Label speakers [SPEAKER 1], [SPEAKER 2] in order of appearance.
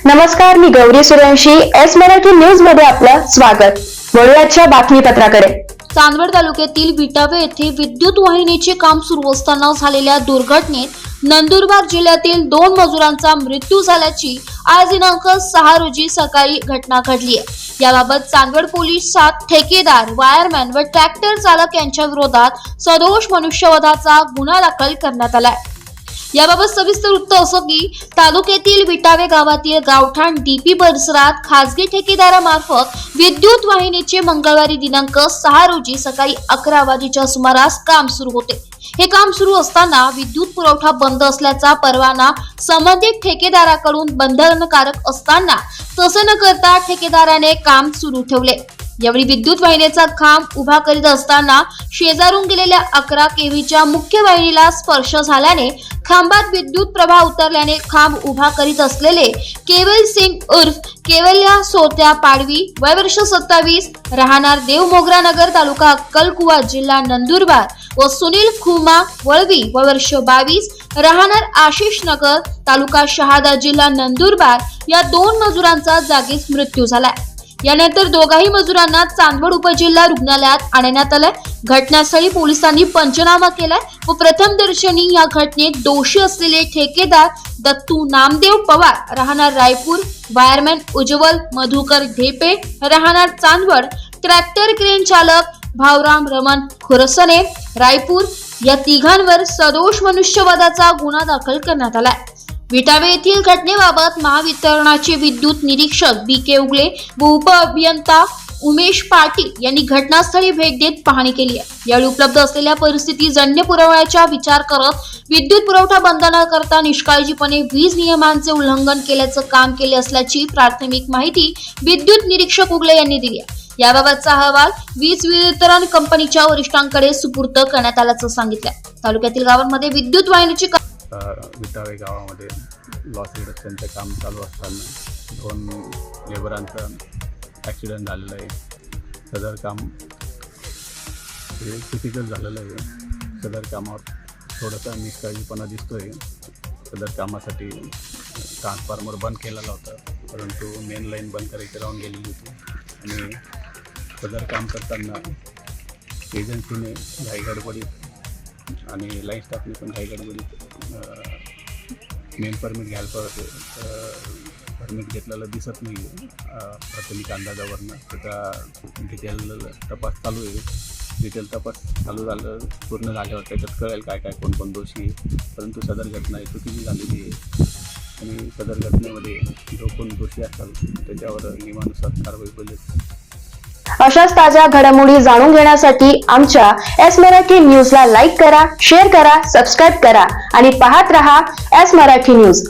[SPEAKER 1] नमस्कार, मी Gauri Suryavanshi. S Marathi news मध्ये आपलं स्वागत. वळूयाच्या बातमीपत्राकडे.
[SPEAKER 2] चांदवड तालुक्यातील विटावे येथे विद्युत वाहिनीचे काम सुरू असताना झालेल्या दुर्घटनेत नंदुरबार जिल्ह्यातील 2 मजुरांचा मृत्यू झाल्याची आज दिनांक 6 रोजी सकाळी घटना घडली आहे. याबाबत चांदवड पोलिसात ठेकेदार, वायरमॅन व ट्रॅक्टर चालक यांच्या विरोधात सदोष मनुष्यवधाचा गुन्हा दाखल करण्यात आला आहे. याबाबत सविस्तर वृत्त असं की तालुक्यातील विटावे गावातील गावठाण डीपी परिसरात खासगी ठेकेदारामार्फत विद्युत वाहिनीचे मंगळवारी दिनांक 6 रोजी सकाळी 11 वाजेच्या सुमारास काम सुरू होते. हे काम सुरू असताना विद्युत पुरवठा बंद असल्याचा परवाना संबंधित ठेकेदाराकडून बंधनकारक असताना तसे न करता ठेकेदाराने काम सुरू ठेवले. यावेळी विद्युत वाहिनीचा खांब उभा करीत असताना शेजारून गेलेल्या 11 केव्हीच्या मुख्य वाहिनीला स्पर्श झाल्याने खांबात विद्युत प्रवाह उतरल्याने खांब उभा करीत असलेले केवल सिंग उर्फ केवल्या सोत्या पाडवी, वय वर्ष 27, राहणार देवमोगरा नगर, तालुका अक्कलकुवा, जिल्हा नंदुरबार व सुनील खुमा वळवी, वय वर्ष 22, राहणार आशिष नगर, तालुका शहादा, जिल्हा नंदुरबार या 2 मजुरांचा जागीच मृत्यू झाला. यानंतर दोघाही मजुरांना चांदवड उपजिल्हा रुग्णालयात आणण्यात आलंय. घटनास्थळी पोलिसांनी पंचनामा केलाय व प्रथमदर्शनी या घटनेत दोषी असलेले ठेकेदार दत्तू नामदेव पवार, राहणार रायपूर, वायरमॅन उज्ज्वल मधुकर ढेपे, राहणार चांदवड, ट्रॅक्टर क्रेन चालक भावराम रमण खुरसने, रायपूर या तिघांवर सदोष मनुष्यवधाचा गुन्हा दाखल करण्यात आलाय. विटावे येथील घटनेबाबत महावितरणाचे विद्युत निरीक्षक बी.के. उगले व उपअभियंता उमेश पाटील यांनी घटनास्थळी भेट देत पाहणी केली आहे. यावेळी उपलब्ध असलेल्या परिस्थितीजन्य पुराव्याचा विचार करत विद्युत पुरवठा बंद न करता निष्काळजीपणे वीज नियमांचे उल्लंघन केल्याचं काम केले असल्याची प्राथमिक माहिती विद्युत निरीक्षक उगले यांनी दिली आहे. याबाबतचा अहवाल वीज वितरण कंपनीच्या वरिष्ठांकडे सुपूर्द करण्यात आल्याचं सांगितलं. तालुक्यातील गावांमध्ये विद्युत वाहिनीची
[SPEAKER 3] विटावे गावामध्ये लॉस रिडक्शनचं काम चालू असताना 2 लेबरांचा ॲक्सिडेंट झालेला आहे. सदर काम हे क्रिटिकल झालेलं आहे. सदर कामावर थोडासा निष्काळजीपणा दिसतो आहे. सदर कामासाठी ट्रान्सफॉर्मर बंद केलेला होता, परंतु मेन लाईन बंद करायची राहून गेलेली होती आणि सदर काम करताना एजन्सीने घाईगडबडीत आणि लाईन स्टाफने पण घाईगडबडीत मेन परमिट घ्यायला पाहिजे. परमिट घेतलेलं दिसत नाही प्राथमिक अंदाजावरनं. त्याचा डिटेल तपास चालू आहे. डिटेल तपास चालू पूर्ण झाल्यावर त्याच्यात कळेल काय काय कोण दोषी आहे. परंतु सदर घटना ही चुकीची झालेली आहे आणि सदर घटनेमध्ये जो कोण दोषी असाल त्याच्यावर नियमानुसार कारवाई होईल.
[SPEAKER 1] अशाच ताज्या घडामोडी जाणून घेण्यासाठी आमच्या एस मराठी न्यूजला लाईक करा, शेअर करा, सबस्क्राईब करा आणि पाहत रहा एस मराठी न्यूज.